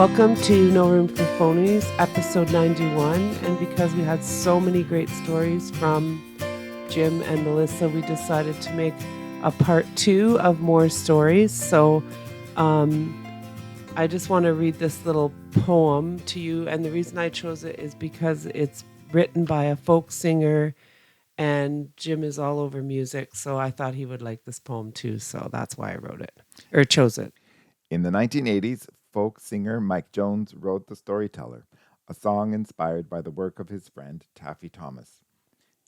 Welcome to No Room for Phonies, episode 91. And because we had so many great stories from Jim and Melissa, we decided to make a part 2 of more stories. So I just want to read this little poem to you. And the reason I chose it is because it's written by a folk singer, and Jim is all over music. So I thought he would like this poem too. So that's why I wrote it or chose it. In the 1980s, folk singer Mike Jones wrote The Storyteller, a song inspired by the work of his friend Taffy Thomas.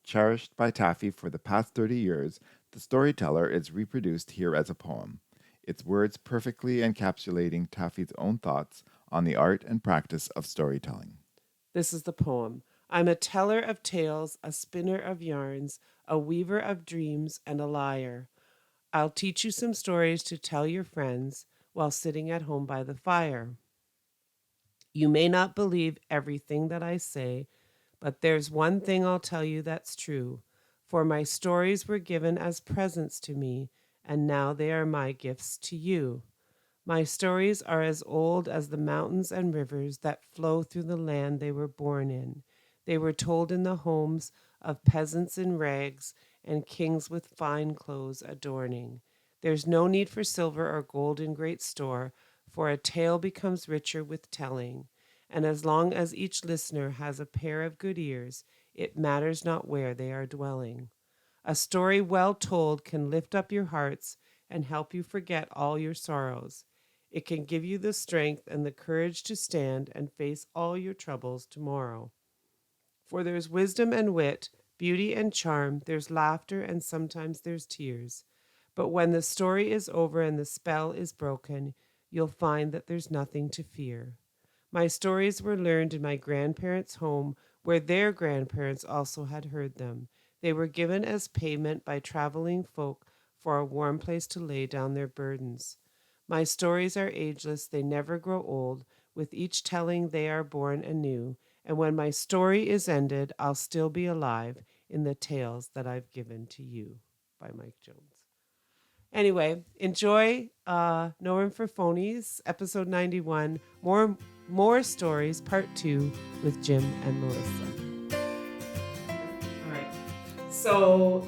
Cherished by Taffy for the past 30 years, The Storyteller is reproduced here as a poem, its words perfectly encapsulating Taffy's own thoughts on the art and practice of storytelling. This is the poem. I'm a teller of tales, a spinner of yarns, a weaver of dreams, and a liar. I'll teach you some stories to tell your friends while sitting at home by the fire. You may not believe everything that I say, but there's one thing I'll tell you that's true. For my stories were given as presents to me, and now they are my gifts to you. My stories are as old as the mountains and rivers that flow through the land they were born in. They were told in the homes of peasants in rags and kings with fine clothes adorning. There's no need for silver or gold in great store, for a tale becomes richer with telling. And as long as each listener has a pair of good ears, it matters not where they are dwelling. A story well told can lift up your hearts and help you forget all your sorrows. It can give you the strength and the courage to stand and face all your troubles tomorrow. For there's wisdom and wit, beauty and charm, there's laughter, and sometimes there's tears. But when the story is over and the spell is broken, you'll find that there's nothing to fear. My stories were learned in my grandparents' home, where their grandparents also had heard them. They were given as payment by traveling folk for a warm place to lay down their burdens. My stories are ageless, they never grow old. With each telling, they are born anew. And when my story is ended, I'll still be alive in the tales that I've given to you. By Mike Jones. Anyway, enjoy No Room for Phonies, episode 91. More stories, part 2 with Jim and Melissa. All right. So,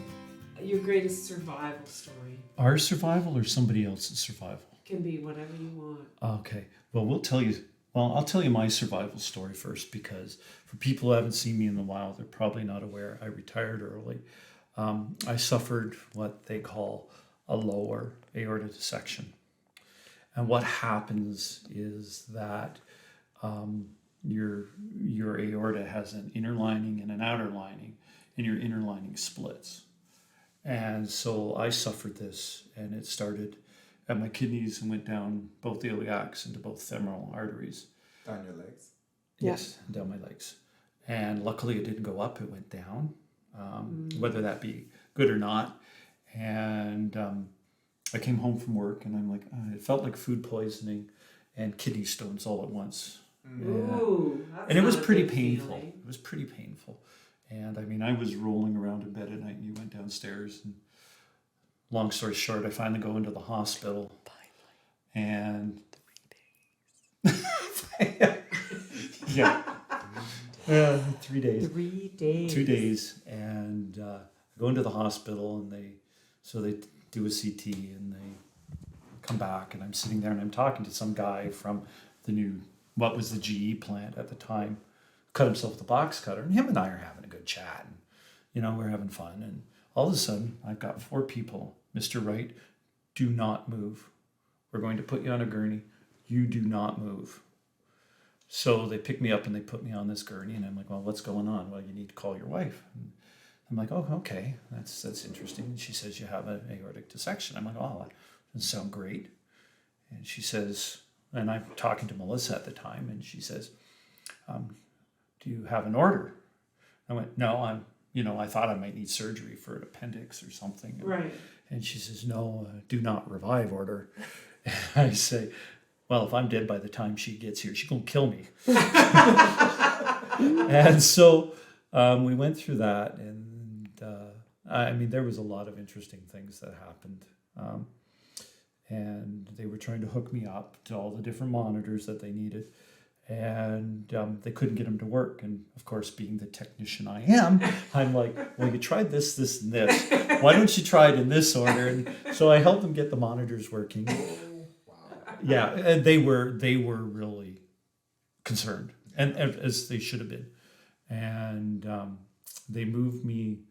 your greatest survival story Our survival or somebody else's survival? can be whatever you want. Okay. Well, I'll tell you my survival story first, because for people who haven't seen me in a while, they're probably not aware. I retired early. I suffered what they call a lower aorta dissection. And what happens is that your aorta has an inner lining and an outer lining, and your inner lining splits. And so I suffered this, and it started at my kidneys and went down both the iliacs into both femoral arteries. Down your legs? Yes, down my legs. And luckily it didn't go up, it went down, whether that be good or not. And I came home from work, and I'm like, it felt like food poisoning and kidney stones all at once. Ooh, And it was pretty painful. It was pretty painful. And I mean, I was rolling around in bed at night, and you went downstairs. And long story short, I finally go into the hospital. And 3 days. Yeah. 3 days. 3 days. 2 days. And I go into the hospital, and they do a CT, and they come back, and I'm sitting there, and I'm talking to some guy from what was the GE plant at the time, cut himself with a box cutter, and him and I are having a good chat, and we're having fun, and all of a sudden I've got 4 people. Mr. Wright, do not move. We're going to put you on a gurney. You do not move. So they pick me up and they put me on this gurney, and I'm like, well, what's going on? Well, you need to call your wife. And I'm like, oh, okay, that's interesting. And she says, you have an aortic dissection. I'm like, oh, that doesn't sound great. And she says, and I'm talking to Melissa at the time, and she says, do you have an order? I went, no, I thought I might need surgery for an appendix or something. Right. And she says, no, do not revive order. And I say, well, if I'm dead by the time she gets here, she's going to kill me. And so we went through that, and there was a lot of interesting things that happened. and they were trying to hook me up to all the different monitors that they needed. And they couldn't get them to work. And of course, being the technician I am, I'm like, well, you tried this, this, and this. Why don't you try it in this order? And so I helped them get the monitors working. Yeah, and they were really concerned, and as they should have been. And they moved me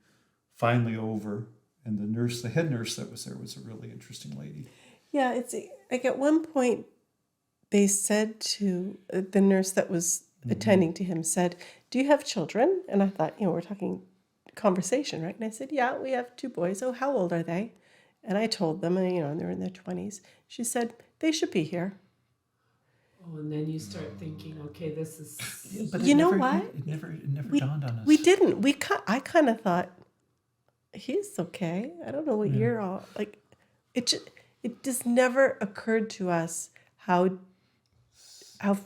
finally over. And the head nurse that was there was a really interesting lady. Yeah, it's like at one point they said to the nurse that was attending to him said, "Do you have children?" And I thought, we're talking conversation, right? And I said, "Yeah, we have 2 boys. Oh, how old are they?" And I told them, and they're in their 20s. She said, "They should be here." Oh, and then you start thinking, okay, this is. Yeah, but You know what? It never dawned on us. We didn't. I kind of thought, he's okay. I don't know what you're all like. It just never occurred to us how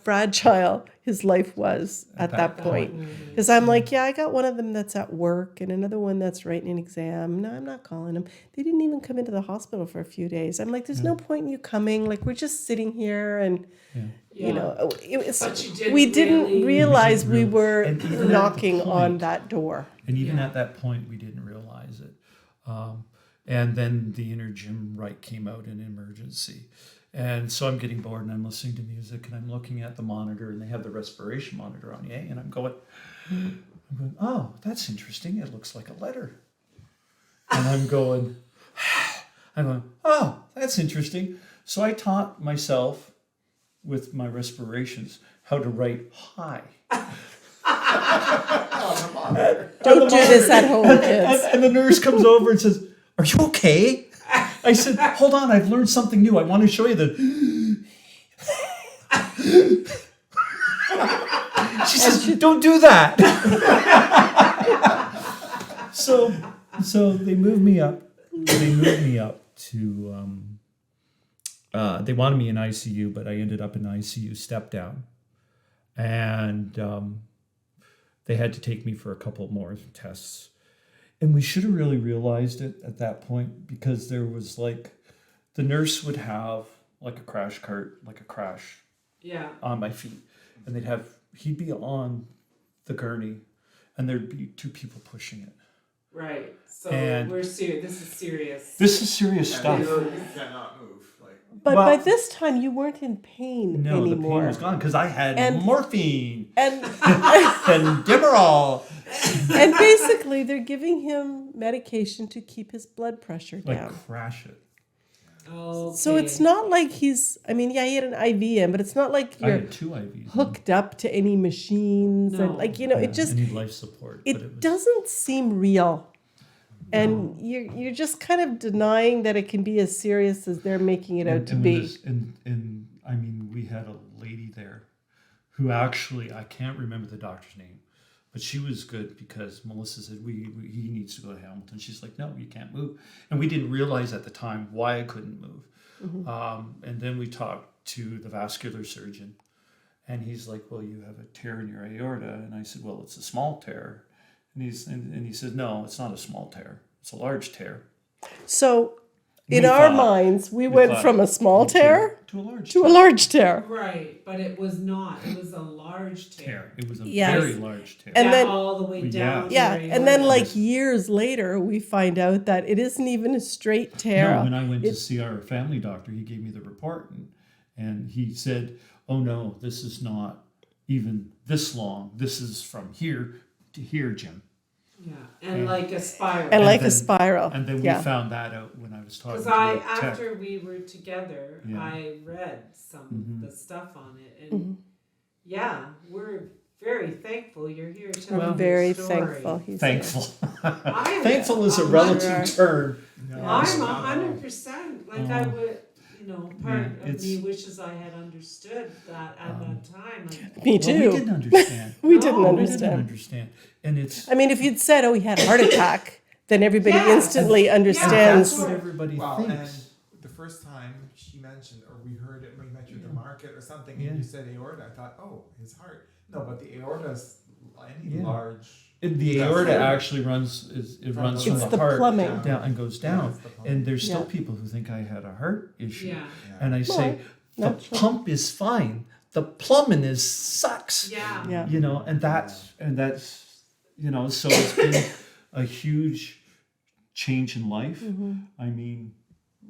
fragile his life was at that point. Because I'm like, I got one of them that's at work and another one that's writing an exam. No, I'm not calling them. They didn't even come into the hospital for a few days. I'm like, there's no point in you coming. Like, we're just sitting here and, But you didn't we didn't really- realize we And were even at the knocking on point- that door. And even Yeah. at that point, we didn't realize it. And then the inner Jim Wright came out in emergency. And so I'm getting bored and I'm listening to music and I'm looking at the monitor and they have the respiration monitor on, and I'm going, oh, that's interesting. It looks like a letter. And I'm going, oh, that's interesting. So I taught myself with my respirations how to write hi. Don't do this at home, kids. And the nurse comes over and says, "Are you okay?" I said, "Hold on, I've learned something new. I want to show you the." She says, "Don't do that." So they moved me up. They moved me up to. They wanted me in ICU, but I ended up in ICU step down, and they had to take me for a couple more tests. And we should have really realized it at that point, because there was like, the nurse would have like a crash cart, like a crash on my feet. And he'd be on the gurney and there'd be 2 people pushing it. Right. So And- we're serious. This is serious. This is serious stuff. You cannot move. But Well- by this time, you weren't in pain No, the anymore. pain was gone because I had And- morphine And and Demerol. and basically, they're giving him medication to keep his blood pressure Like down. crash it. Okay. So it's not like he had an IV in, but it's not like I you're had 2 IVs. hooked up to any machines No. and like Yeah, it just I need life support. but it was- doesn't seem real. And you're just kind of denying that it can be as serious as they're making it out to when be. I mean, we had a lady there who actually, I can't remember the doctor's name, but she was good because Melissa said, he needs to go to Hamilton. She's like, no, you can't move. And we didn't realize at the time why I couldn't move. And then we talked to the vascular surgeon and he's like, well, you have a tear in your aorta. And I said, well, it's a small tear. And he said, no, it's not a small tear. It's a large tear. So in We our thought- minds, we went thought from a small tear to a large to a large tear. Right, but it was not. It was a large tear. tear. It was a Yes. very large tear. And Yeah, then- all the way Yeah. down. Yeah, your and then aorta. like years later, we find out that it isn't even a straight tear. No, when I went to It's- see our family doctor, he gave me the report and he said, oh no, this is not even this long. This is from here to here, Jim. Yeah, and like a spiral. And like a then- spiral. And then yeah. we found that out when I was talking Because to the tech. after we were together, Yeah. I read some Mhm. of the stuff on it, and yeah, we're very thankful you're here telling We're your very story. thankful. He's Thankful. I'm- Thankful is a I'm relative under- term. I'm 100%. Like I would, part Yeah, of me wishes I had understood that at that time. Like, Me Well, too. we didn't understand. We No, didn't we We didn't understand. understand. And it's I mean, if you'd said, "Oh, he had a heart attack," then everybody Yeah. instantly that's understands. what everybody Well, thinks. and the first time she mentioned, or we heard it when we met you at the market or something, Yeah. and you said aorta, I thought, oh, his heart. No, but the aorta's any Yeah. large The That's aorta right. actually runs It's from It's the the heart plumbing. down and goes down. That's the plumbing. And there's still Yeah. people who think I had a heart issue. Yeah. And I say, the natural. pump is fine. The plumbing is sucks. Yeah. Yeah. You know, and that's you know, so it's been a huge change in life. Mm-hmm. I mean,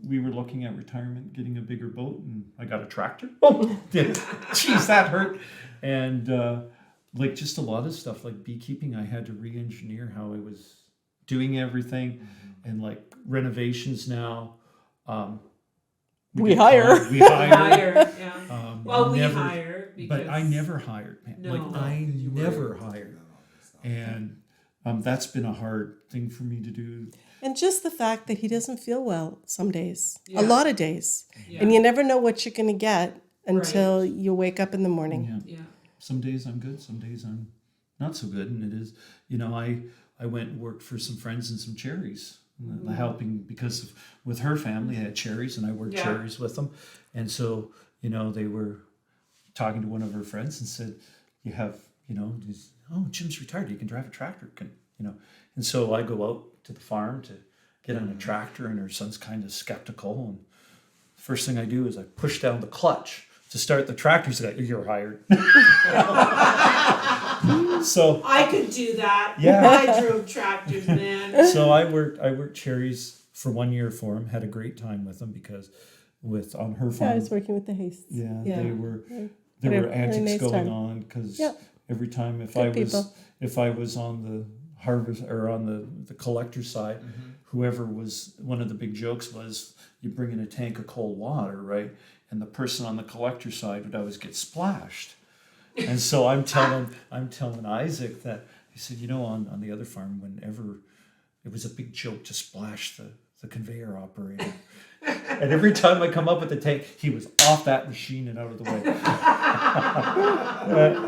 we were looking at retirement, getting a bigger boat, and I got a tractor. Oh, geez, that hurt. And like just a lot of stuff, like beekeeping, I had to re-engineer how I was doing everything, and like renovations now. We get hire. clients- We hire. Hire. Yeah. Well, we never- hire because. But I never hired, man. No. Like I You were never able to do hired, that all this stuff. and that's been a hard thing for me to do. And just the fact that he doesn't feel well some days, Yeah. a lot of days. Yeah. And you never know what you're going to get until you wake up in the morning. Yeah. Yeah. Some days I'm good, some days I'm not so good, and it is, you know, I went and worked for some friends and some cherries, helping because with her family I had cherries, and I worked Yeah. cherries with them, and so you know they were talking to one of her friends and said, "You have, you know, Jim's retired. You can drive a tractor, can you know?" And so I go out to the farm to get on a tractor, and her son's kind of skeptical, and first thing I do is I push down the clutch to start the tractor. He's like, "You're hired." So I could do that. Yeah. I drove tractors, man. so I worked cherries for 1 year for him. Had a great time with them because on her Yeah, I farm, was working with the Hastes. yeah, Yeah. there were Really antics nice going time. on because Yeah. every time Good people. if I was on the harvest or on the collector side, whoever was one of the big jokes was you bring in a tank of cold water, right? And the person on the collector side would always get splashed. And so I'm telling Isaac that he said, you know, on the other farm, whenever it was a big joke to splash the conveyor operator. And every time I come up with the tank, he was off that machine and out of the way.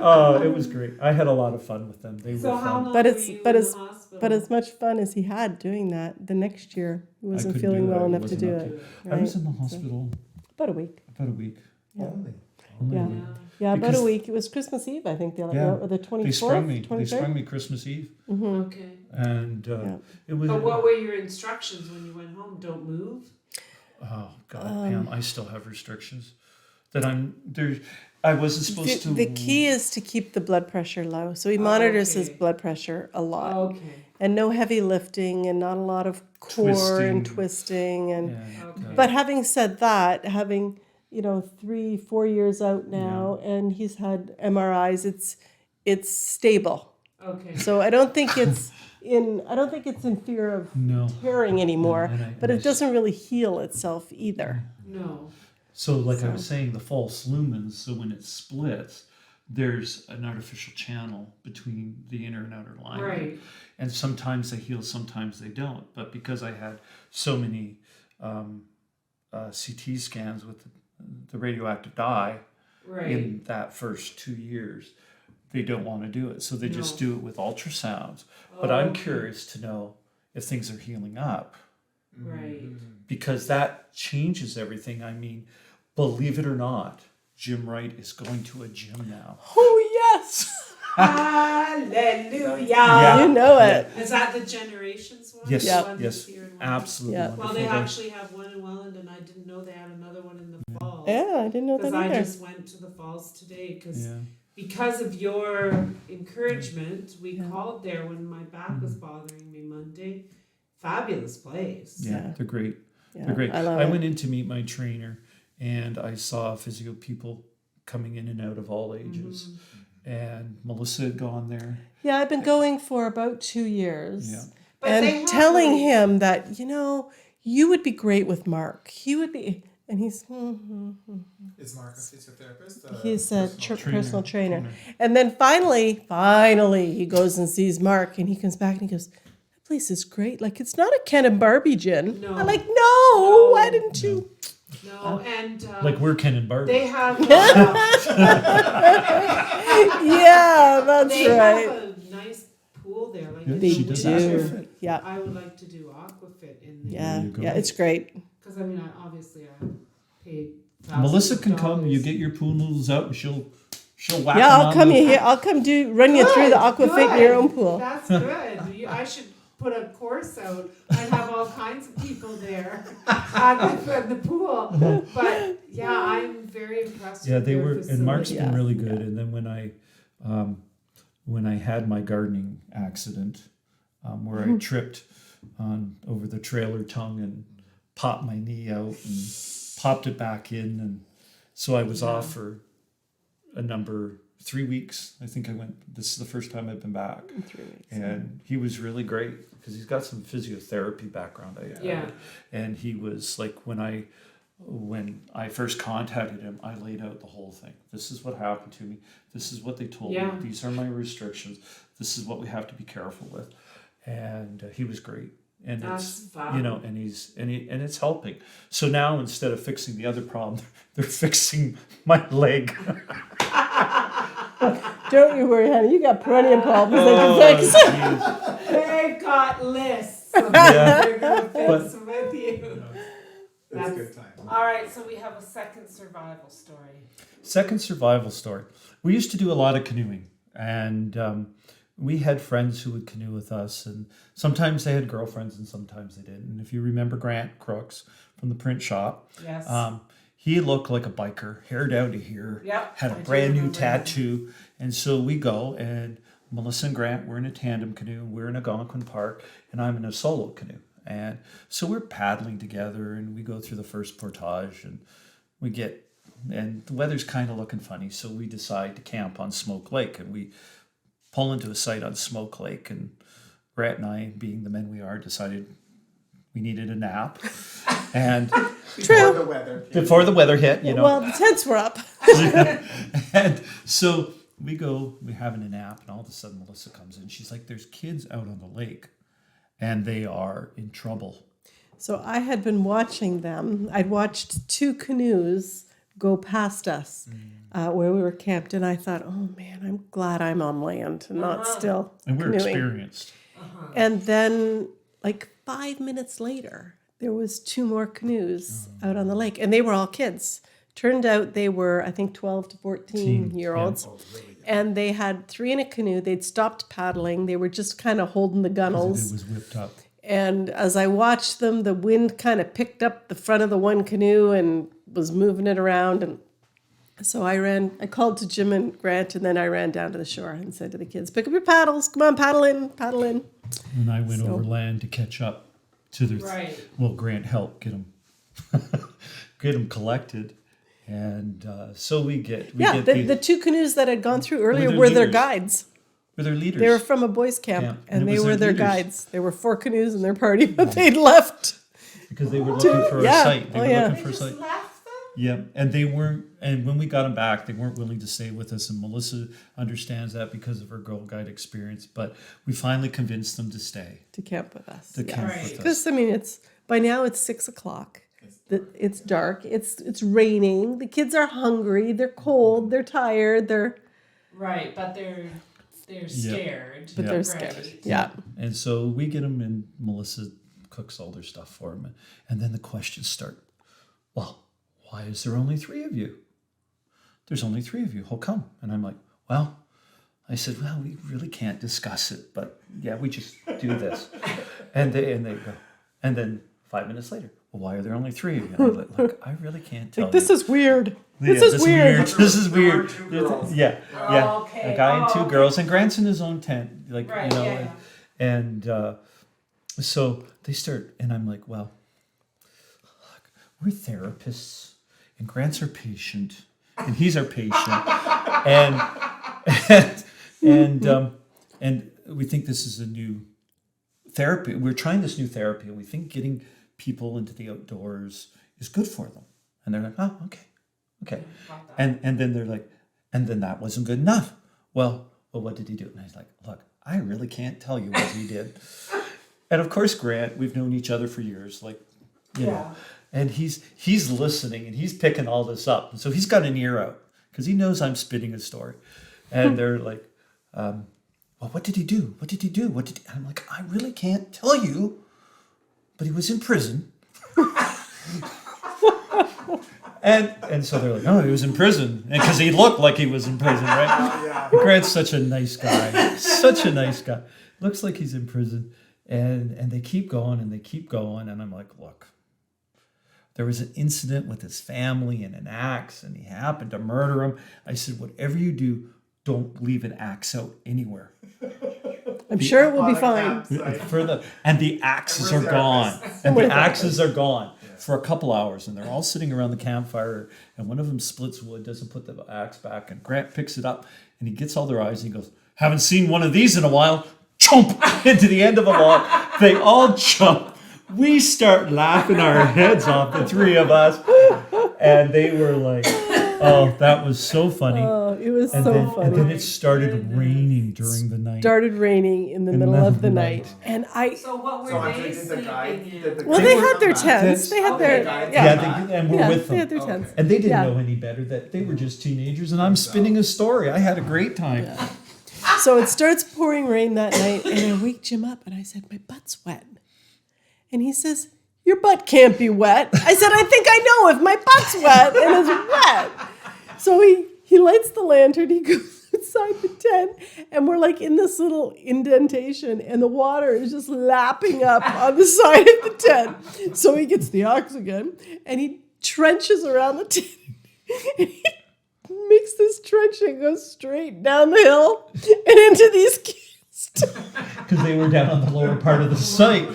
Oh, it was great. I had a lot of fun with them. They So were how fun. long But were it's- you but in it's- the hospital? But as much fun as he had doing that, the next year he wasn't couldn't feeling do it. well I enough to wasn't do up it. to Right? I was in the hospital About a week. about a week. Only. Yeah. Only. Yeah, about Because- a week. It was Christmas Eve, I think, Yeah. or the 24th, They sprung me. 23rd. They sprung me Christmas Eve, Okay. and Yeah. it was. But what were your instructions when you went home? Don't move. Oh God, Pam! I still have restrictions that I'm there. I wasn't supposed to. The key is to keep the blood pressure low. So he monitors his Okay. blood pressure a lot. Okay. And no heavy lifting and not a lot of core and Twisting. twisting. And Yeah, Okay. But having said that, having, 3-4 years out now, and he's had MRIs, it's stable. Okay. So I don't think it's in fear of no. tearing anymore, No, and I- but and it I- doesn't really heal itself either. No. So, like I was saying, the false lumens. So when it splits, there's an artificial channel between the inner and outer lining. Right. And sometimes they heal, sometimes they don't. But because I had so many CT scans with the radioactive dye Right. in that first 2 years, they don't want to do it. So they just No. do it with ultrasounds. But I'm Okay. curious to know if things are healing up, Right. because that changes everything. I mean, believe it or not, Jim Wright is going to a gym now. Oh, yes! Hallelujah. Yeah. You know it. Is that the Generations one? Yes, The Yep. one yes, that's here in Welland? absolutely Yeah. Well, wonderful. they They- actually have one in Welland, and I didn't know they had another one in the fall. Yeah, I didn't know Because that I either. just went to the falls today yeah. because of your encouragement. We Yeah. called there when my back was bothering me Monday. Fabulous place. Yeah, Yeah. they're great. Yeah, They're great. I love I it. went in to meet my trainer, and I saw physio people coming in and out of all ages. Mm-hmm. And Melissa had gone there. Yeah, I've been going for about 2 years. Yeah. But they And have telling really- him that, you would be great with Mark. He would be, and he's Is Mark a physiotherapist? he's a personal personal trainer. And then finally, he goes and sees Mark, and he comes back and he goes, "That place is great. Like, it's not a Ken and Barbie gin." No. I'm like, "No, No. why didn't you?" No, and Like we're Ken and Barbie. they have Yeah, that's they right. have a nice pool there. Like Yeah, in They she the does winter. Aquafit. Yeah, I would like to do aquafit in there. yeah, There you go. yeah. It's great. Because I mean, I paid. Melissa can come. You $1,000. get your pool noodles out, and she'll she'll whack Yeah, them I'll on come the- here. I'll come run you through the aquafit in your own pool. That's good. I should put a course out and have all kinds of people there at the pool. But yeah, I'm very impressed. Yeah, with they their were, and Mark's facility. been really good. And then when I had my gardening accident, where I tripped over the trailer tongue and popped my knee out and popped it back in, and so I was off for 3 weeks. I think I went. This is the first time I've been back, 3 weeks. and he was really great because he's got some physiotherapy background. And he was like when I first contacted him, I laid out the whole thing. This is what happened to me. This is what they told me. These are my restrictions. This is what we have to be careful with. And he was great. And That's it's fab. and it's helping. So now instead of fixing the other problem, they're fixing my leg. Don't you worry, honey. You got plenty of problems they Oh, can fix. geez. They've got lists of Yeah. things they're gonna fix But- with you. It's a good time. All right, so we have a second survival story. Second survival story. We used to do a lot of canoeing, and we had friends who would canoe with us, and sometimes they had girlfriends and sometimes they didn't. And if you remember Grant Crooks from the print shop, Yes. he looked like a biker, hair down to here, Yep, had a I do brand new remember him. tattoo. And so we go, and Melissa and Grant, we're in a tandem canoe, we're in Algonquin Park, and I'm in a solo canoe. And so we're paddling together, and we go through the first portage, and and the weather's kind of looking funny, so we decide to camp on Smoke Lake, and we pull into a site on Smoke Lake, and Grant and I, being the men we are, decided we needed a nap. And Before the weather. before the weather hit, Well, the tents were up. and so we're having a nap, and all of a sudden Melissa comes in. She's like, there's kids out on the lake, and they are in trouble. So I had been watching them. I'd watched 2 canoes go past us where we were camped, and I thought, oh man, I'm glad I'm on land and not still And we're canoeing. experienced. And then, like 5 minutes later, there was 2 more canoes out on the lake, and they were all kids. Turned out they were, I think, 12 to 14-year-olds. And they had 3 in a canoe. They'd stopped paddling. They were just kind of holding the It gunnels. was whipped up. And as I watched them, the wind kind of picked up the front of the one canoe and was moving it around. And so I called to Jim and Grant, and then I ran down to the shore and said to the kids, pick up your paddles. Come on, paddle in, paddle in. And I went So- over land to catch up to the. Right. Well, Grant helped get them collected, and so we get The 2 canoes that had gone through earlier their were their leaders. guides. We're their leaders. They were from a boys' camp, Yeah, and and it they was were their their leaders. guides. There were 4 canoes in their party, but they'd left. because they were looking for Yeah. a site. They Oh, were yeah. looking for a site. Left them? Yeah, and they weren't. And when we got them back, they weren't willing to stay with us. And Melissa understands that because of her Girl Guide experience. But we finally convinced them to stay To camp with us. to camp Right. with us. Because I mean, by now it's 6:00. It's dark. It's raining. The kids are hungry. They're cold. They're tired. Right, but they're scared. But Yeah. they're Right. scared. Yeah. And so we get them, and Melissa cooks all their stuff for them. And then the questions start. Well, why is there only 3 of you? There's only 3 of you. How come? And I'm like, well, I said, well, we really can't discuss it, but yeah, we just do this. and they go. And then 5 minutes later, well, why are there only 3 of you? And I'm like, look, I really can't tell Like, this you. is weird. Yeah, This is weird. This is There were weird. 2 girls. Yeah, yeah. Okay. A guy and 2 okay. girls, and Grant's in his own tent, like Right, you know, yeah, and so they start, and I'm like, well, look, we're therapists, and Grant's our patient, and he's our patient, and we think this is a new therapy. We're trying this new therapy, and we think getting people into the outdoors is good for them. And they're like, oh, okay. And then they're like, and then that wasn't good enough. Well, what did he do? And I was like, look, I really can't tell you what he did. And of course, Grant, we've known each other for years, like, you know, and he's listening and he's picking all this up. And so he's got an ear out because he knows I'm spitting a story. And they're like, well, what did he do? What did he do? And I'm like, I really can't tell you, but he was in prison. And so they're like, oh, he was in prison. Because he looked like he was in prison, right? Yeah. Grant's such a nice guy. Such a nice guy. Looks like he's in prison. And they keep going and they keep going. And I'm like, look, there was an incident with his family and an axe, and he happened to murder him. I said, whatever you do, don't leave an axe out anywhere. I'm sure it will be fine. And the axes are gone. And the axes are gone for a couple hours. And they're all sitting around the campfire. And one of them splits wood, doesn't put the axe back. And Grant picks it up and he gets all their eyes and he goes, haven't seen one of these in a while. Chomp into the end of a log. They all jump. We start laughing our heads off, the three of us. And they were like, oh, that was so funny. Oh, it was And so then, funny. And then it started raining during the night. Started raining in the middle of the night. And So what So were I'm they taking the guide. sleeping the in? well, guide they were had their on that. tents. They had their And we're with they them. had their tents. And they didn't Yeah. know any better, that they were just teenagers, and I'm spinning a story. I had a great time. So it starts pouring rain that night, and I wake Jim up, and I said, my butt's wet. And he says, your butt can't be wet. I said, I think I know if my butt's wet and it's wet. So he lights the lantern, he goes outside the tent, and we're like in this little indentation, and the water is just lapping up on the side of the tent. So he gets the oxygen, and he trenches around the tent, and he makes this trench that goes straight down the hill and into these kids. Because they were down on the lower part of the site.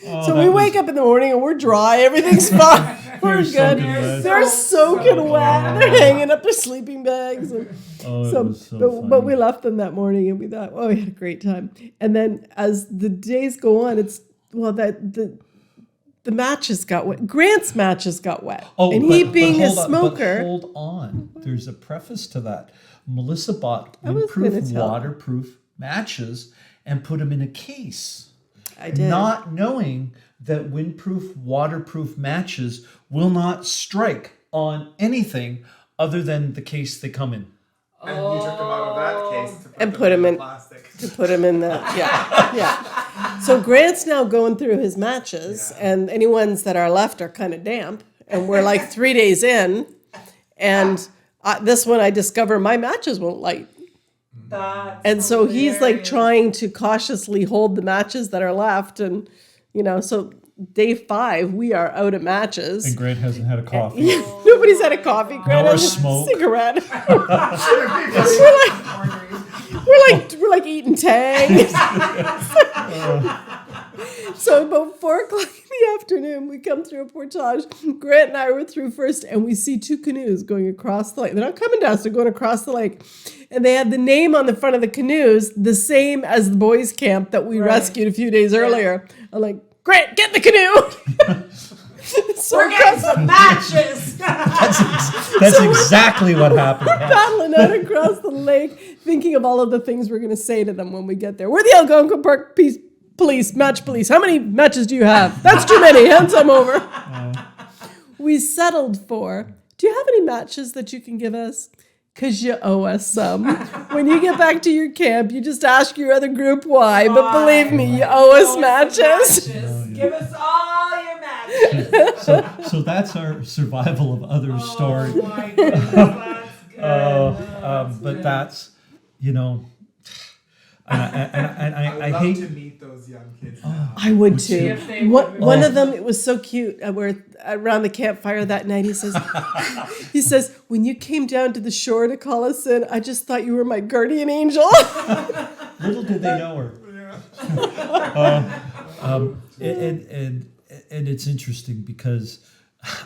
So we wake up in the morning and we're dry. Everything's fine. We're good. soaking wet. They're soaking wet. They're hanging up their sleeping bags. And Oh, it so, was so but funny. we left them that morning and we thought, oh, we had a great time. And then as the days go on, the matches got wet. Grant's matches got wet. And he being a hold on, smoker. but hold on. There's a preface to that. Melissa bought was gonna windproof, tell. waterproof matches and put them in a case. I did. Not knowing that windproof, waterproof matches will not strike on anything other than the case they come in. And you took them out of that case to And put them in- plastic. to put him in the yeah. So Grant's now going through his matches, and any ones that are left are kind of damp, and we're like 3 days in, and this one I discover my matches won't light, and so he's like trying to cautiously hold the matches that are left, and so day 5 we are out of matches. And Grant hasn't had a coffee. Nobody's had a coffee. Grant Nor has a smoke. cigarette. we're like eating Tang. So about 4:00 in the afternoon, we come through a portage. Grant and I were through first, and we see 2 canoes going across the lake. They're not coming to us; they're going across the lake, and they had the name on the front of the canoes, the same as the boys' camp that we rescued a few days earlier. I'm like, Grant, get in the canoe. So We're getting some matches. That's exactly what happened. paddling out across the lake, thinking of all of the things we're going to say to them when we get there. We're the Algonquin Park match police. How many matches do you have? That's too many. Hand some over. We settled for, do you have any matches that you can give us? Because you owe us some. When you get back to your camp, you just ask your other group why. But believe me, you owe us matches. Give us all your matches. So that's our survival of others story. Oh my goodness, that's good. But that's, and I I love hate. to meet those young kids. I would too. If they One, would. one of them, it was so cute. We're around the campfire that night. He says, when you came down to the shore to call us in, I just thought you were my guardian angel. Little did they know her. And it's interesting because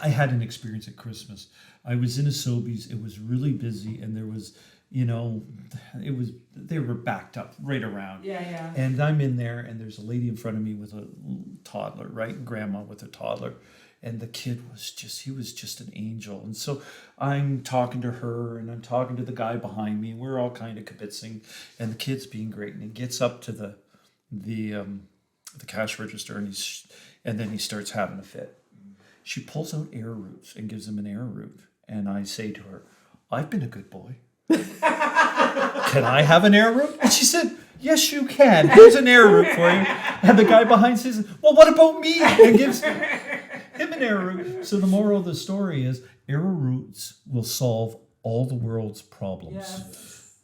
I had an experience at Christmas. I was in a Sobeys. It was really busy, and there was, they were backed up right around. Yeah. And I'm in there, and there's a lady in front of me with a toddler, right? Grandma with a toddler. And the kid he was just an angel. And so I'm talking to her, and I'm talking to the guy behind me, and we're all kind of kibitzing, and the kid's being great. And he gets up to the cash register, and then he starts having a fit. She pulls out Arrowroots and gives him an Arrowroot. And I say to her, I've been a good boy. Can I have an Arrowroot? And she said, yes, you can. Here's an Arrowroot for you. And the guy behind says, well, what about me? And gives him an an arrowroot. So the moral of the story is arrowroots will solve all the world's problems. Yes.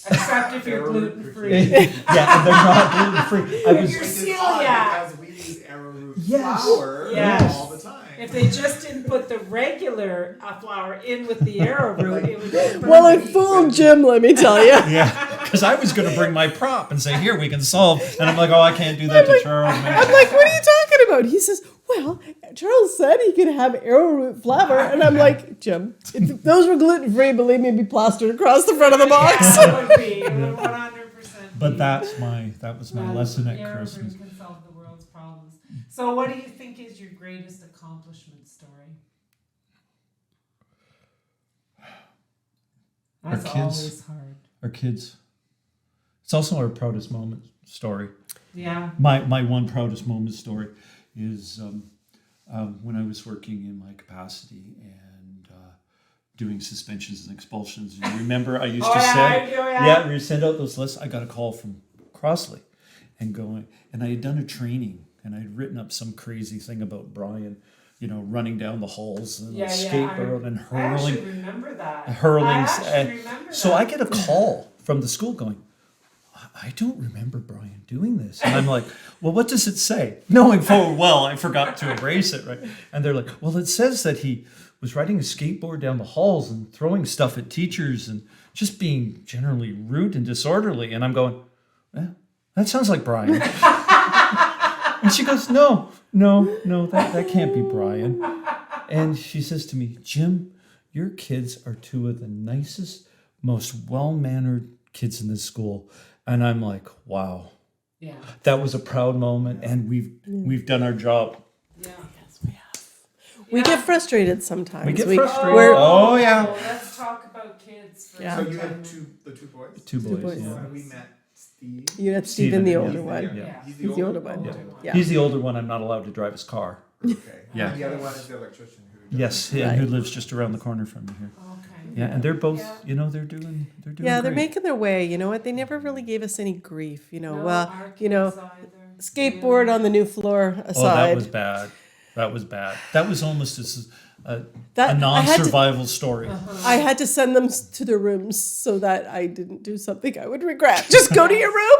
Except if you're gluten free. Yeah, and they're not gluten free. I If was you're Which is odd celiac. because we use arrowroot Yes. flour Yes. all the time. If they just didn't put the regular flour in with the arrowroot, it would be Well, it perfect. fooled Jim, let me tell you. Yeah, because I was going to bring my prop and say, here, we can solve. And I'm like, oh, I can't do that to Charles. Man. I'm like, what are you talking about? He says, well, Charles said he could have arrowroot flour. And I'm like, Jim, if those were gluten free, believe me, it'd be plastered across the front of the box. Yeah, it would be. It would 100%. But be. that was my lesson at Arrowroot Christmas. can solve the world's problems. So, what do you think is your greatest accomplishment story? Our That's kids. always hard. Our kids. It's also our proudest moment story. Yeah. My one proudest moment story is when I was working in my capacity and doing suspensions and expulsions. And you remember I used to send we send out those lists. I got a call from Crossley and I had done a training and I'd written up some crazy thing about Brian, running down the halls and skateboard and I actually hurling. remember that. Hurling. I actually remember So that. I get a call from the school going, I don't remember Brian doing this. And I'm like, well, what does it say? Knowing full well, I forgot to erase it, right? And they're like, well, it says that he was riding a skateboard down the halls and throwing stuff at teachers and just being generally rude and disorderly. And I'm going, that sounds like Brian. And she goes, no, that can't be Brian. And she says to me, Jim, your kids are two of the nicest, most well-mannered kids in this school. And I'm like, wow, Yeah. that was a proud moment, and we've done our job. Yeah. We get frustrated sometimes. We get We're- frustrated. Oh yeah, Let's talk about kids. For Yeah. So a you had moment. the two boys? two boys. boys. Yeah. And we met Steve. You had Stephen, Stephen, the yeah. older He's one. the- Yeah. He's the older one. Yeah. Yeah. He's the older one. I'm not allowed to drive his car. Okay. Yeah. And the other one is the electrician who does Yes, it. and who Right. lives just around the corner from me here. Okay. Yeah, and they're both, Yeah. they're doing Yeah, they're great. making their way. You know what? They never really gave us any grief. No, Well, our you know, kids either. skateboard Yeah. on the new floor Oh, that aside. was bad. That was bad. That was almost a I had to- non-survival story. I had to send them to their rooms so that I didn't do something I would regret. Just go to your room.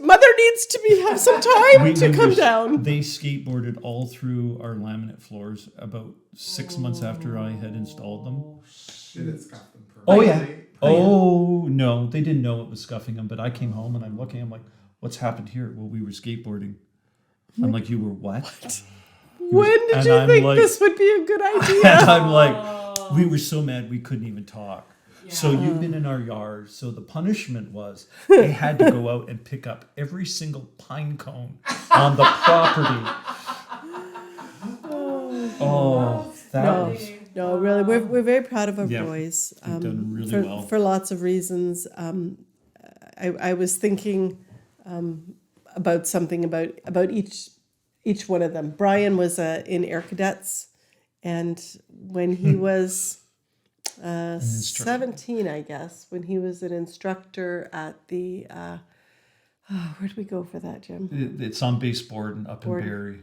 Mother needs to have some time to come down. They skateboarded all through our laminate floors about 6 months after I had installed them. Did it scuff them Oh yeah. permanently? Oh no, they didn't know it was scuffing them. But I came home and I'm looking. I'm like, "What's happened here?" Well, we were skateboarding. I'm like, "You were what?" When did and you I'm think like- this would be a good And idea? I'm like, we were so mad we couldn't even talk. So Yeah. you've been in our yard. So the punishment was they had to go out and pick up every single pine cone on the property. Oh, that No. was. No, really, we're very proud of our Yeah, boys. they've done really for, well. for lots of reasons. I was thinking about something about each one of them. Brian was in Air Cadets, and when he was instructor. 17, I guess, when he was an instructor at the where did we go for that, Jim? It's on baseboard and up in Board. Barrie.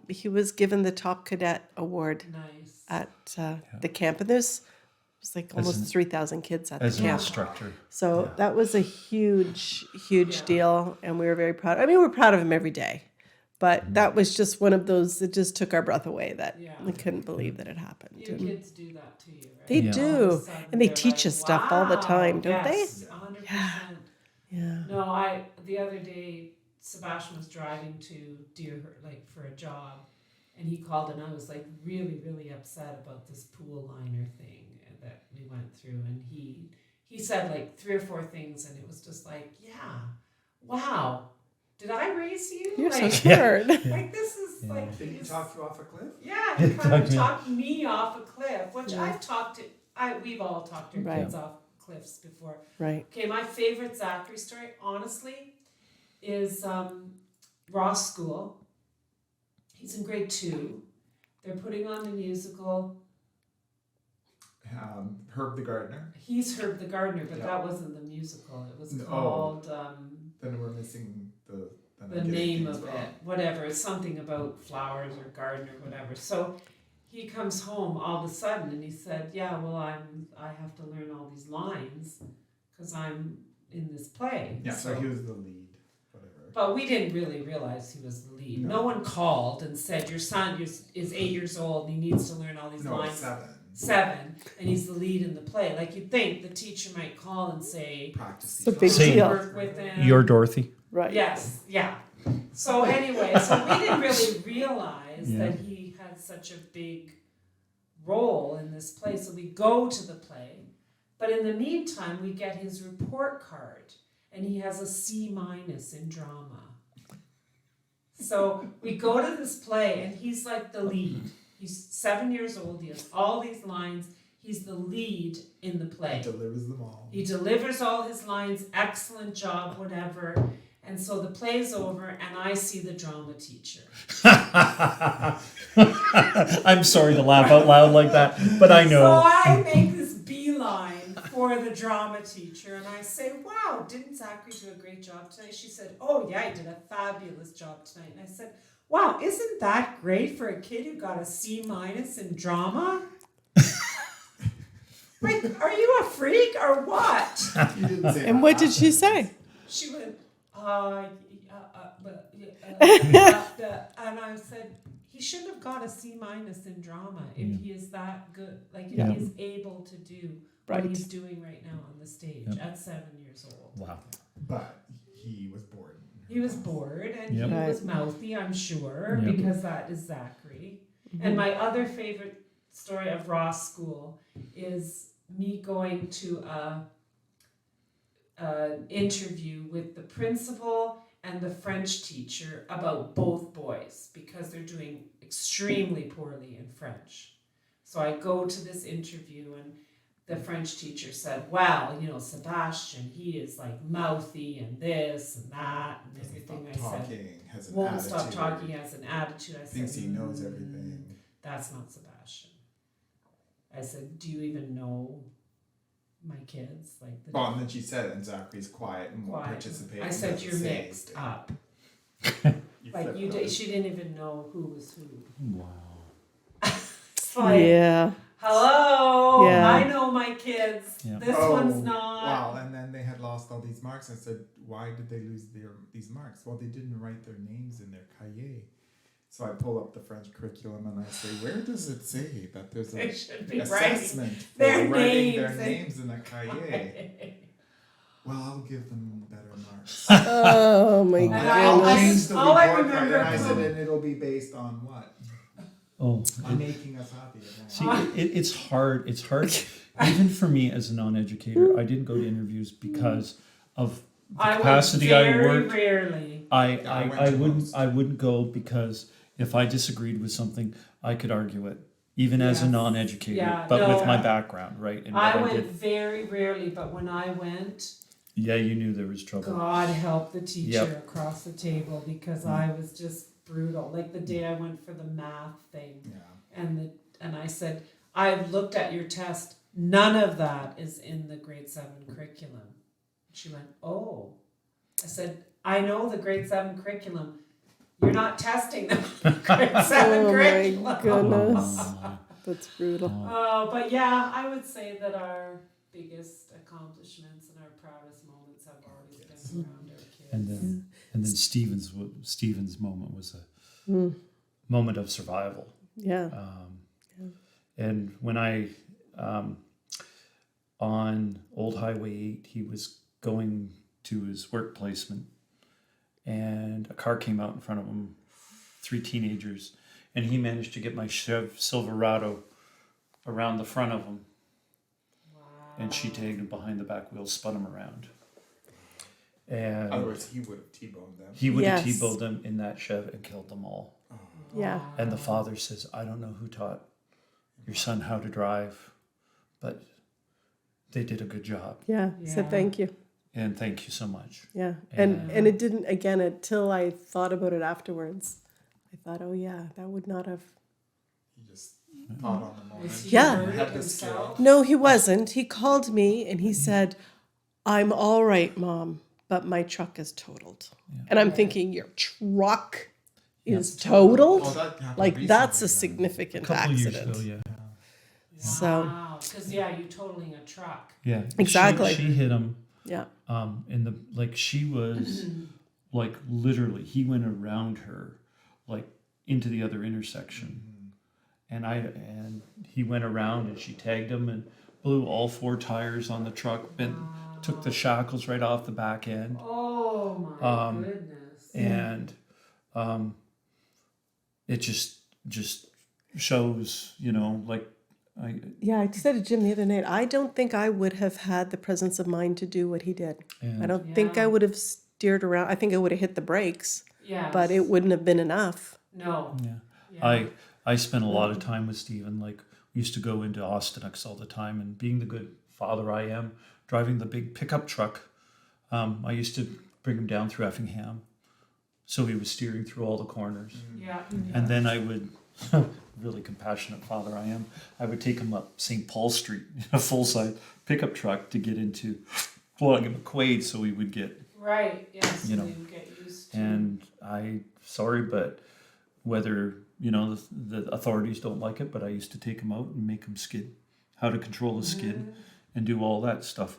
He was given the top cadet award Nice. at the camp, and there's it was like almost 3,000 kids at the As an camp. instructor. So that was a huge Yeah. deal, and we were very proud. I mean, we're proud of him every day, but that was just one of those that just took our breath away. That Yeah. we couldn't believe that it happened. Your And kids do that to you, right? they Yeah. do, All of a sudden and they they're teach like, us stuff all the time, don't yes, 100%. they? Yeah. No, the other day Sebastian was driving to Deerhurst like for a job, and he called and I was like really, really upset about this pool liner thing that we went through, and he said like 3 or 4 things, and it was just like, yeah, wow, did I raise you? You're so like, smart. like this is like Did he he's- talk you off a cliff? Yeah, he kind of Talked me- talked me off a cliff, which Yeah. I've talked to. We've all talked our Right. kids off cliffs before. Right. Okay, my favorite Zachary story, honestly, is Ross School. He's in grade 2. They're putting on the musical. Herb the Gardener. He's Herb the Gardener, but Yeah. that wasn't the musical. It was No. called Then we're missing the the name of it, whatever. It's something about flowers or garden or whatever. So he comes home all of a sudden and he said, "Yeah, well, I have to learn all these lines because I'm in this play." Yeah, so he was the lead, whatever. But we didn't really realize he was the lead. No. No one called and said, "Your son is 8 years old and he needs to learn all these No, lines." 7. And he's the lead in the play. Like you'd think the teacher might call and say, Practice. It's a big Say- deal. "Work with him." You're Dorothy. Right. Yes, yeah. So anyway, so we didn't really realize Yeah. that he had such a big role in this play. So we go to the play, but in the meantime, we get his report card, and he has a C- in drama. So we go to this play, and he's like the lead. He's 7 years old. He has all these lines. He's the lead in the play. Delivers them all. He delivers all his lines, excellent job, whatever. And so the play's over, and I see the drama teacher. I'm sorry to laugh out loud like that, but I So know. I make this beeline for the drama teacher, and I say, "Wow, didn't Zachary do a great job tonight?" She said, "Oh, yeah, he did a fabulous job tonight." And I said, "Wow, isn't that great for a kid who got a C- in drama?" Like, are you a freak or what? You didn't say And that what did last she time. say? She went, and I said, he shouldn't have got a C- in drama if Yeah. he is that good. Like, if Yeah. he is able to do Right. what he's doing right now on the stage Yep. at 7 years old. Wow. But he was bored. He was bored and Yep. he Right. was mouthy, I'm sure, Yep. because that is Zachary. And my other favorite story of Ross School is me going to an interview with the principal and the French teacher about both boys because they're doing extremely poorly in French. So I go to this interview and the French teacher said, "Well, you know, Sebastian, he is like mouthy and this and that and Doesn't everything." stop I said, talking, has an "Won't attitude. stop talking, has an attitude." I Thinks said, he knows "Mm, everything. That's not Sebastian." I said, "Do you even know my kids?" Like the Well, and then she said, and Zachary's quiet and won't quiet. participate. I and said, doesn't "You're say mixed anything." up." You Like flipped you it did, over. she didn't even know who was who. Wow. It's like, Yeah. hello, Yeah. I know my kids. Yeah. This Oh, one's not. Wow, and then they had lost all these marks. I said, why did they lose these marks? Well, they didn't write their names in their cahier. So I pull up the French curriculum and I say, where does it say that there's They an should be writing assessment for their writing their names names in a cahier? Well, I'll give them better marks. Oh my And I'll I- change the all I report card. remember And I said, from- and it'll be based on what? Oh, On making us happy again. see, it's hard. It's hard, even for me as a non-educator. I didn't go to interviews because of the I capacity would I very worked. rarely. I went I to wouldn't most. I wouldn't go because if I disagreed with something, I could argue it, even as a Yes. non-educator. Yeah, but no. with my background, right, and what I I went did, very rarely, but when I went, yeah, you knew there was trouble. God help the teacher Yep. across the table because I was just brutal. Like the day I went for the math thing, Yeah. and I said, "I've looked at your test. None of that is in the grade 7 curriculum." She went, "Oh." I said, "I know the grade 7 curriculum. You're not testing the grade 7 Oh my curriculum." goodness. Oh, That's brutal. my. Oh, but yeah, I would say that our biggest accomplishments and our proudest moments have always been around our kids. And then Stephen's moment was a Mm. moment of survival. Yeah. And when I on Old Highway 8, he was going to his work placement, and a car came out in front of him, 3 teenagers, and he managed to get my Chev Silverado around the front of him, Wow. and she tagged him behind the back wheel, spun him around. Otherwise, And he would have T-boned them. he would have Yes. T-boned them in that Chev and killed them all. Yeah. And the father says, I don't know who taught your son how to drive, but they did a good job. Yeah. Yeah. Said thank you. And thank you so much. Yeah. And- And it didn't again until I thought about it afterwards. I thought, oh yeah, that would not have. He just thought on the moment. Was he Yeah. hurt Had the himself? skill. No, he wasn't. He called me and he said, "I'm all right, Mom. but my truck is totaled. Yeah. And I'm thinking, your truck is totaled? Oh, that happened Like, that's a recently then. A significant couple of years accident. ago, yeah. So, Wow, because you're totaling a truck. Yeah. Exactly. She hit him yeah. in the, like, she was, like, literally, he went around her, like, into the other intersection. And he went around and she tagged him and blew all 4 tires on the truck, bent, took the shackles right off the back end. Oh my goodness. And it just shows, you know, like, Yeah, I said to Jim the other night, I don't think I would have had the presence of mind to do what he did. and I don't think I Yeah. would have steered around. I think I would have hit the brakes, Yes. but it wouldn't have been enough. No. yeah. Yeah. I spent a lot of time with Stephen. Like, we used to go into Austinx all the time, and being the good father I am, driving the big pickup truck, I used to bring him down through Effingham, so he was steering through all the corners. Yeah. And then I would, really compassionate father I am, I would take him up St. Paul Street in a full-size pickup truck to get into Florida McQuaid, so we would get. Right. Yes. You know, You get used to. And sorry, but whether, you know, the authorities don't like it, but I used to take him out and make him skid, how to control the skid and do all that stuff.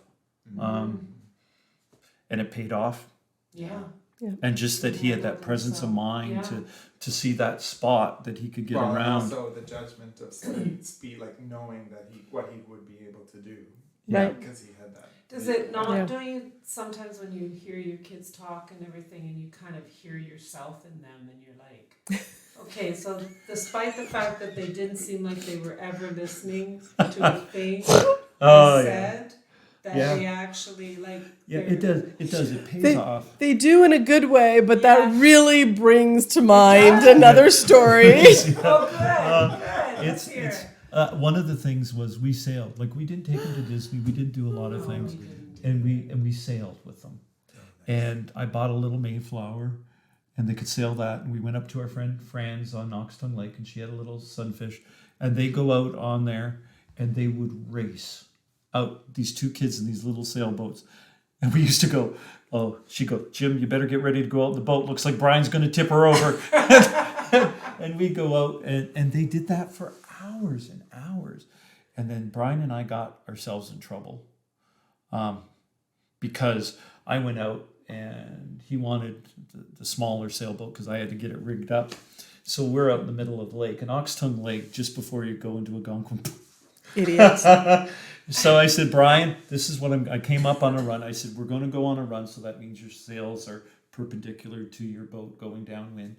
And it paid off. Yeah. And just that he had that presence of mind to see that spot that he could get Well, and around. also the judgment of speed, like knowing that what he would be able to do. Right. Because he had that. Does it not? Yeah. Don't you sometimes when you hear your kids talk and everything, and you kind of hear yourself in them, and you're like, okay, so despite the fact that they didn't seem like they were ever listening to a thing Oh, I yeah. said, that Yeah. they actually like. Yeah, they're- it does. It does. It pays They- off. They do in a good way, but Yeah. that really brings to mind does. another story. Oh, good. Good. Let's hear It's it. one of the things was we sailed. Like, we didn't take them to Disney. We didn't do a lot of No, things, we didn't. and we sailed with them. And I bought a little Mayflower, and they could sail that. And we went up to our friend Fran's on Knoxtongue Lake, and she had a little sunfish. And they go out on there, and they would race out, these 2 kids in these little sailboats. And we used to go, she'd go, Jim, you better get ready to go out in the boat. Looks like Brian's going to tip her over. And we go out, and they did that for hours and hours. And then Brian and I got ourselves in trouble because I went out and he wanted the smaller sailboat because I had to get it rigged up. So we're out in the middle of the lake, an Oxtongue Lake, just before you go into Algonquin. Idiots. So I said, Brian, this is what I came up on a run. I said, we're going to go on a run, so that means your sails are perpendicular to your boat going downwind.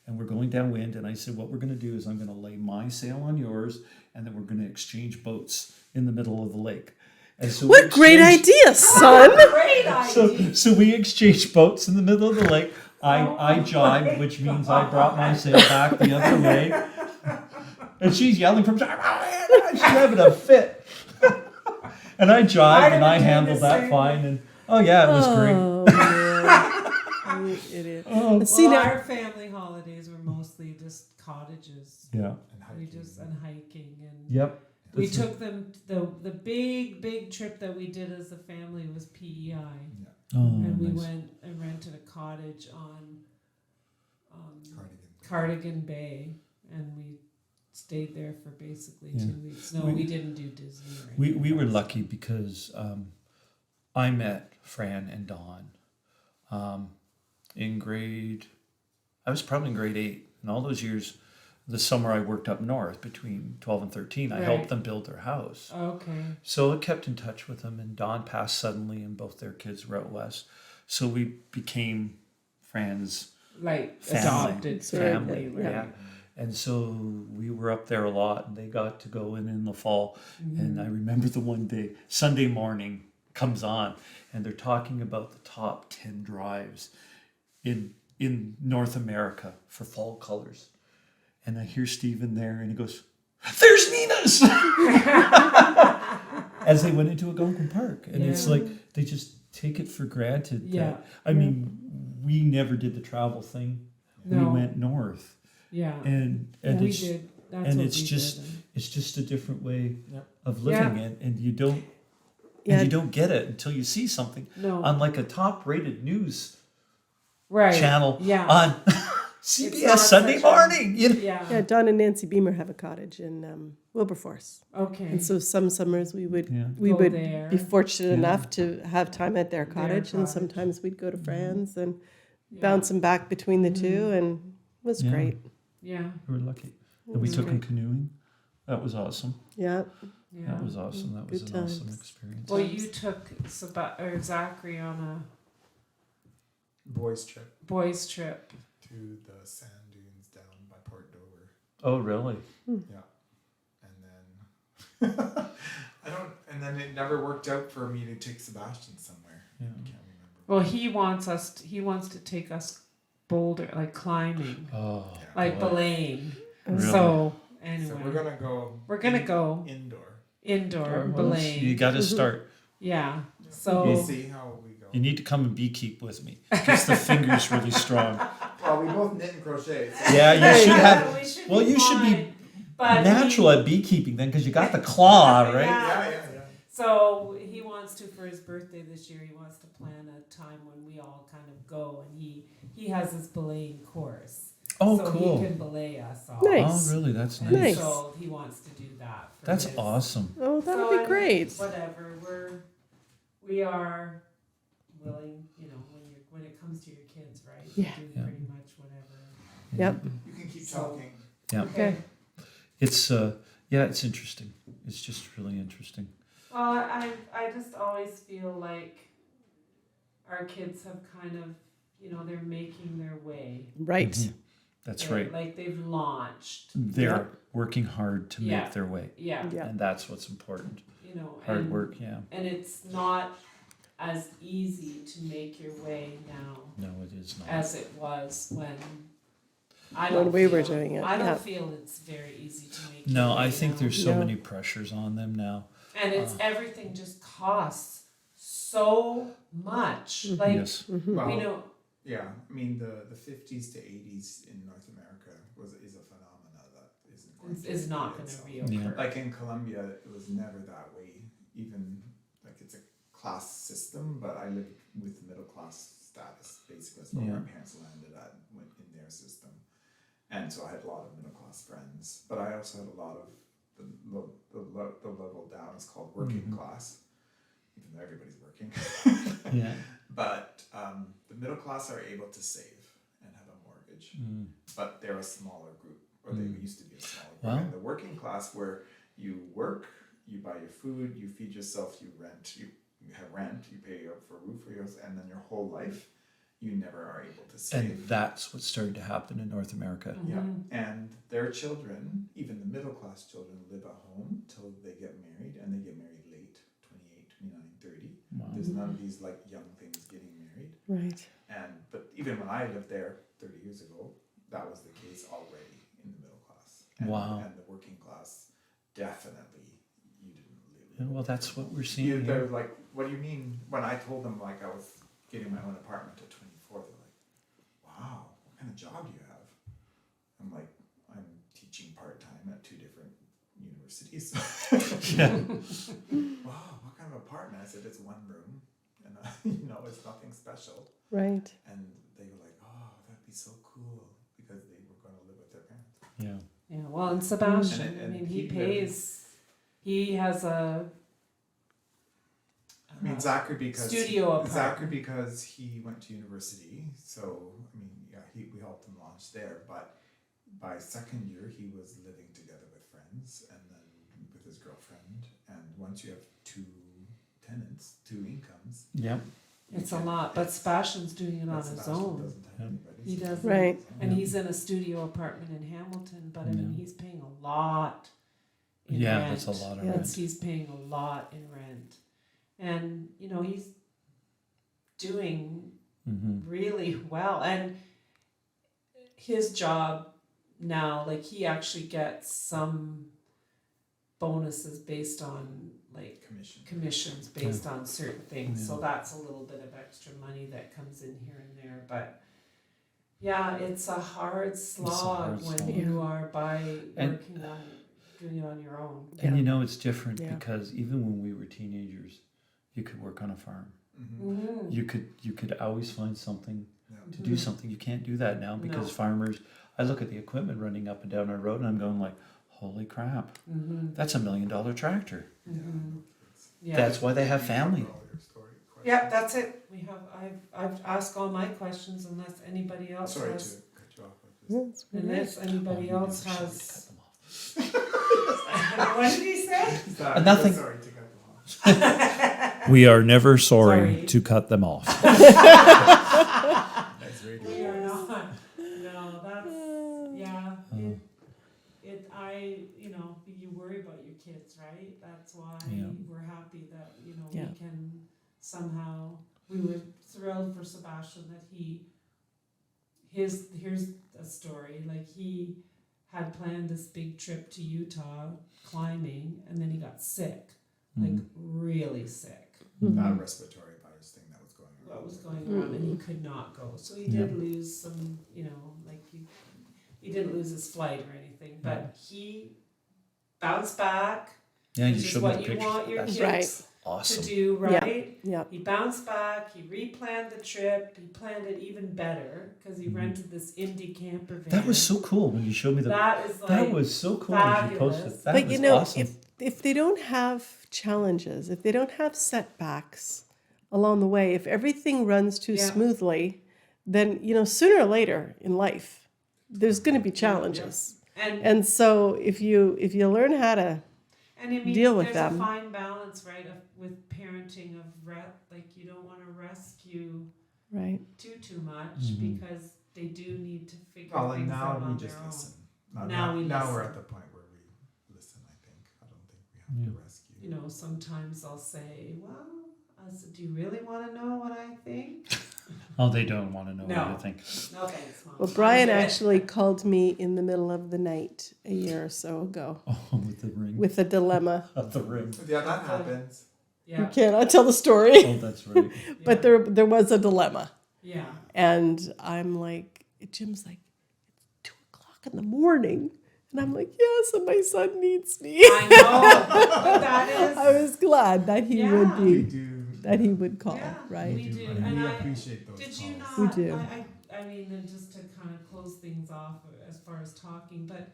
And we're going downwind, and I said, what we're going to do is I'm going to lay my sail on yours, and then we're going to exchange boats in the middle of the lake. And so What great idea, son! Great idea. So we exchanged boats in the middle of the lake. I jibed, which means I brought my sail back the other way. And she's yelling from, she's having a fit. And I jibed and I handled that fine. And oh yeah, it was great. Oh, man. You idiot. Oh, See Well, now, our family holidays were mostly just cottages. yeah. We just and hiking and Yep. we That's it. took them the big trip that we did as a family was PEI. Oh, And we nice. went and rented a cottage on Cardigan. Cardigan Bay, and we stayed there for basically Yeah. 2 weeks. No, We- we didn't do Disney. Or We anything were else. lucky because I met Fran and Dawn in I was probably in grade 8. And all those years, the summer I worked up north between 12 and 13, I Right. helped them build their house. Okay. So I kept in touch with them, and Dawn passed suddenly, and both their kids were out west. So we became Fran's Like family. adopted family, family, yeah. right? And so we were up there a lot, and they got to go in the fall. And I remember the one day, Sunday morning comes on, and they're talking about the top 10 drives in North America for fall colors. And I hear Stephen there, and he goes, "There's Nina's!" As they went into Algonquin Park. And it's Yeah. like, they just take it for granted. Yeah. That, I mean, we never did the travel thing. No. We went north. Yeah. And we it's did. That's and what it's we just did. it's just a different way Yep. of living it, and you don't Yeah. And you don't get it until you see something No. on like a top-rated news Right. channel Yeah. on It's not CBS Sunday such a- morning. You know? Yeah. Yeah, Don and Nancy Beamer have a cottage in Wilberforce. Okay. And so some summers we would Yeah. we Go would there. be fortunate enough to have time at their cottage, and cottage. sometimes we'd go to friends and Yeah. bounce them back between the two, and it was Yeah. great. Yeah. We were lucky. And we took him canoeing. That was awesome. Yeah, Yeah. That was awesome. That was Good an awesome times. experience. Well, you took Zachary on a Boys trip boys' trip. to the sand dunes down by Port Dover. Oh, really? Yeah. And then and then it never worked out for me to take Sebastian somewhere. Yeah. I can't remember. Well, he wants to take us boulder, like climbing, Oh, like boy. belaying. Really? So anyway, So we're gonna go. we're gonna go indoor. indoor Well, belaying. you got to start. Yeah. We'll So see how we go. You need to come and beekeep with me. Just the fingers really strong. Well, we both knit and crochet. So Yeah, you should have. we should Well, be you should be fine. But natural at beekeeping then, because you got the claw, right? Yeah. yeah. So he wants to, for his birthday this year, he wants to plan a time when we all kind of go, and he has his belaying course. Oh, so cool. he can belay us all. Nice. Oh, really? That's And nice. Nice. so he wants to do that. For That's his, awesome. oh, that So would be I- great. Whatever, we are willing, when it comes to your kids, right? You Yeah. do Yeah. pretty much whatever. Yep. You can keep So- talking. Yeah. Okay. It's it's interesting. It's just really interesting. Well, I just always feel like our kids have kind of, they're making their way. Right. Mhm. That's They're- right. Like they've launched. They're working hard to Yeah. make their way, Yeah. Yeah. and that's what's important. Hard and, work. Yeah. And it's not as easy to make your way now No, it is not. as it was when I When don't we were feel- doing it, I don't yeah. feel it's very easy to make. No, your way I think now. there's so No. many pressures on them now. And it's everything just costs so much. Like Yes. Well, we know. yeah. I mean, the 50s to 80s in North America is a phenomena that isn't going to Is not repeat going to itself. reoccur. Yeah. Like in Colombia, it was never that way. Even like it's a class system, but I lived with middle class status basically. That's where Yeah. my parents landed at in their system, and so I had a lot of middle class friends. But I also had a lot of the level down is called working Mhm. class, even though everybody's working. Yeah. But the middle class are able to save and have a mortgage, Mm. but they're a smaller group, or they Mm. used to be a smaller group. Wow. And the working class, where you work, you buy your food, you feed yourself, you rent, you have rent, you pay for a roof for yours, and then your whole life, you never are able to save. And that's what's starting to happen in North America. Yeah, Mhm. and their children, even the middle class children, live at home till they get married, and they get married late, 28, 29, 30. Wow. There's none of these like young things getting married. Right. But even when I lived there 30 years ago, that was the case already in the middle class. And, Wow. And the working class, definitely, you didn't live. Yeah, well, that's what we're You, seeing they're here. like, what do you mean? When I told them like I was getting my own apartment at 24, they're like, wow, what kind of job do you have? I'm like, I'm teaching part-time at 2 different universities. Yeah. Wow, what kind of apartment? I said, it's 1 room, and it's nothing special. Right. And they were like, oh, that'd be so cool, because they were going to live with their parents. Yeah. Yeah. Well, and Sebastian, And I mean, he he pays. He has a. I mean, Zachary Studio because he went to university. So I mean, yeah, we helped him launch there. But by second year, he was living together with friends, and then with his girlfriend. And once you have 2 tenants, 2 incomes, Yeah. It's a lot, but Sebastian's doing it on but his Sebastian own. doesn't have Yeah. anybody, He so does Right. And Yeah. he's in a studio apartment in Hamilton, but I mean, Yeah. he's paying a lot in Yeah, rent. that's a lot of Yeah. rent. He's paying a lot in rent. And, he's doing Mm-hmm. really well. And his job now, like, he actually gets some bonuses based on, like, commission. commissions based on certain things. So that's a little bit of extra money that comes in here and there. But yeah, it's a hard slog when slog. you are And- doing it on your own. And it's different Yeah. because even when we were teenagers, you could work on a farm. Mm-hmm. You could always find something Yeah. to do something. You can't do that now because No. farmers. I look at the equipment running up and down our road, and I'm going like, "Holy crap! Mm-hmm. That's $1 million tractor." Mm-hmm. Yeah. That's why they have family. All your story questions. Yeah, that's it. We have. I've asked all my questions, unless anybody else Sorry to has. cut you off. But just, Unless anybody Oh, else we never has. should cut them off. What did he say? Nothing. Sorry to cut them off. We are never Sorry. to cut them off. That's radio. We are not. No, that's yeah. You worry about your kids, right? That's why Yeah. we're happy that Yeah. we can somehow. We were thrilled for Sebastian that here's a story, like he had planned this big trip to Utah climbing, and then he got sick, like really sick. That respiratory virus thing that was going on. What was going around, and he could not go. So he did lose some, like he didn't lose his flight or anything, but he bounced back. Yeah, you which is showed me the what you picture. want your That's kids Right. awesome. to do, right? Yeah. He bounced back. He replanned the trip. He planned it even better because he rented this Indy camper van. That was so cool when you showed me That is like that was so cool when you posted. fabulous. That But was you know, awesome. if they don't have challenges, if they don't have setbacks along the way, if everything runs too Yeah. smoothly, then sooner or later in life, there's going to be challenges. And so if you learn how to And I mean, deal with there's them. a fine balance, right, with parenting of like you don't want to rescue right, too much because they do need to figure Well, and things out now on we just their own. listen. Now we now we're listen. at the point where we listen. I think. I don't think we have to rescue. Sometimes I'll say, well, do you really want to know what I think? Oh, they don't want to know No. what you think. No thanks, Mom. well, Brian I'm good. actually called me in the middle of the night a year or so ago Oh, with the ring. with a dilemma. Of the ring. Yeah, that happens. You Yeah, cannot tell the story, Oh, that's right. but there was a dilemma. yeah. And I'm like, Jim's like, it's 2:00 in the morning. And I'm like, yes, and my son needs me. I know. But that is. I was glad that he would Yeah. We be, do. that he would call, Yeah, right? we do. And And we I appreciate those did you calls. not? We do. I mean, and just to kind of close things off as far as talking, but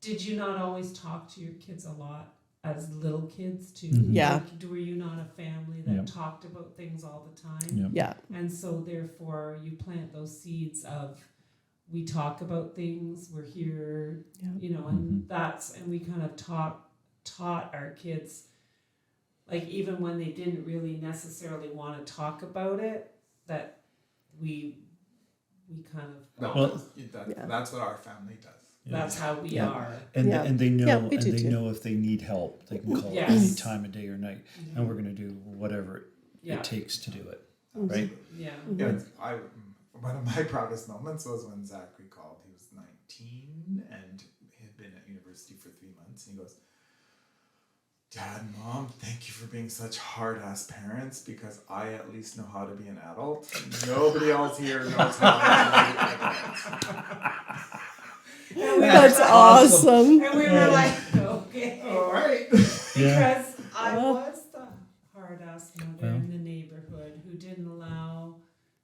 did you not always talk to your kids a lot as little kids too? Yeah. Like, were you not a family that Yeah. talked about things all the time? Yeah. Yeah, And so therefore you plant those seeds of we talk about things, we're here, Yeah. and and we kind of taught our kids, like even when they didn't really necessarily want to talk about it, that we kind of No, Well- that's what our family does. that's how we Yeah. are. And Yeah. and they know Yeah, we and do they too. know if they need help, they can call Yes. any time of day or night, and we're going to do whatever Yeah. it takes to do it. Right? Yeah. Yeah, one of my proudest moments was when Zachary called. He was 19 and he had been at university for 3 months. And he goes, Dad, Mom, thank you for being such hard-ass parents because I at least know how to be an adult. Nobody else here knows how to be an adult. that's awesome. And we were like, okay. All right. Yeah. Because I Well. was the hard ass mother in the neighborhood who didn't allow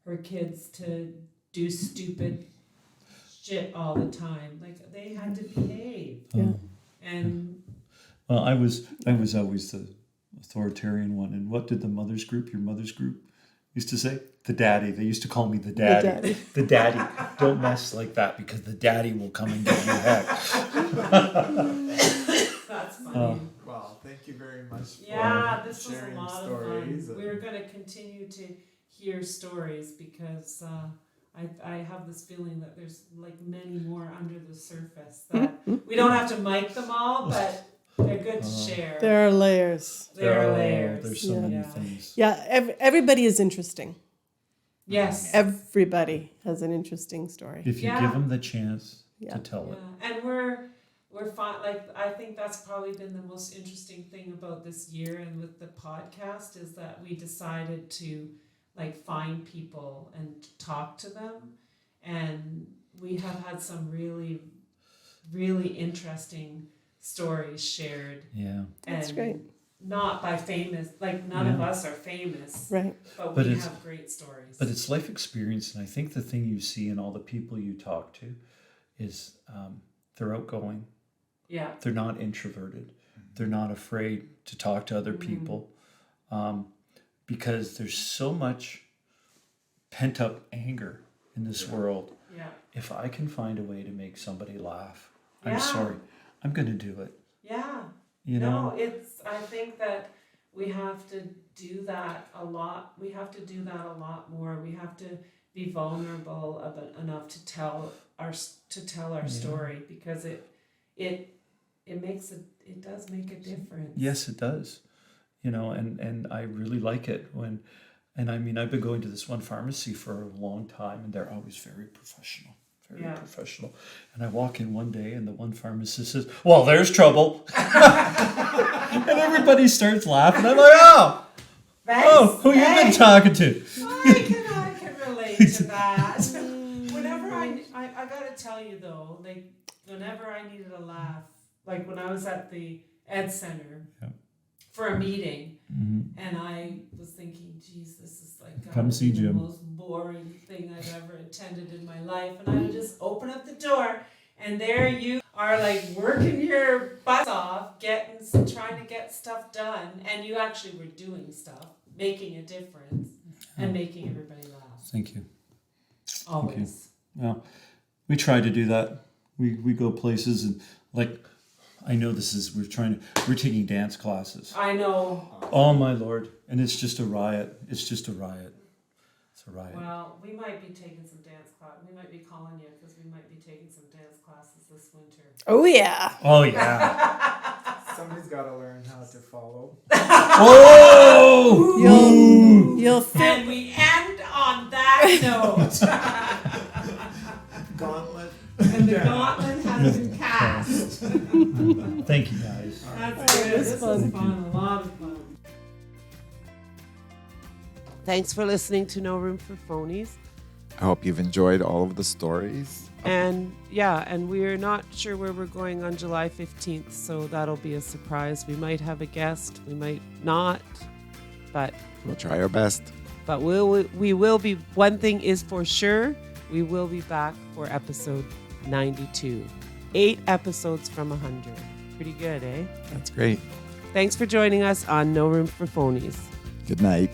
her kids to do stupid shit all the time. Like they had to behave. Yeah. And Well, I was always the authoritarian one. And what did your mother's group used to say? The daddy. They used to call me the daddy. daddy. The daddy. Don't mess like that because the daddy will come and give you heck. that's funny. Well, thank you very much for Yeah, this was a sharing lot of stories. fun. We're going to continue to hear stories because I have this feeling that there's like many more under the surface that we don't have to mic them all, but they're good to share. There are layers. There are Oh, layers. There's so Yeah. many Yeah. things. Yeah, everybody is interesting. Yes. Everybody has an interesting story. If you Yeah. give them the chance Yeah. to tell it. Yeah, and we're fine. Like I think that's probably been the most interesting thing about this year and with the podcast is that we decided to like find people and talk to them, and we have had some really, really interesting stories shared. Yeah. That's and great. not by famous, like none of us are famous, Right. but But we it's- have great stories. But it's life experience, and I think the thing you see in all the people you talk to is they're outgoing. yeah, They're not introverted. They're not afraid to talk to other people, because there's so much pent up anger in this world. yeah, If I can find a way to make somebody laugh, Yeah. I'm sorry, I'm going to do it. yeah. You know, I think that we have to do that a lot. We have to do that a lot more. We have to be vulnerable enough to tell our story, because it does make a difference. yes, it does. You know, and I really like it when, and I mean, I've been going to this one pharmacy for a long time, and they're always very professional. Very Yeah. professional. And I walk in one day and the one pharmacist says, "Well, there's trouble." And everybody starts laughing. I'm like, oh, who you been talking to? I can relate to that. Whenever I gotta tell you though, like whenever I needed a laugh, like when I was at the Ed Center for a meeting, and I was thinking, geez, this is like Come see the Jim. most boring thing I've ever attended in my life, and I would just open up the door, and there you are, like working your butt off, trying to get stuff done, and you actually were doing stuff, making a difference, and making everybody laugh. Thank you. Always. Well, we try to do that. We go places and like, I know we're taking dance classes. I know. Oh my Lord. And it's just a riot. It's a riot. Well, we might be taking some dance class. We might be calling you because we might be taking some dance classes this winter. Oh, yeah. Oh yeah. Somebody's got to learn how to follow. Whoa! You'll fit. And we end on that note. Gauntlet. And the gauntlet has been cast. Thank you guys. That's good. This was fun. A lot of fun. Thanks for listening to No Room for Phonies. I hope you've enjoyed all of the stories. And yeah, and we're not sure where we're going on July 15th, so that'll be a surprise. We might have a guest, we might not, but We'll try our best. we will be. One thing is for sure, we will be back for episode 92. 8 episodes from 100. Pretty good, eh? That's great. Thanks for joining us on No Room for Phonies. Good night.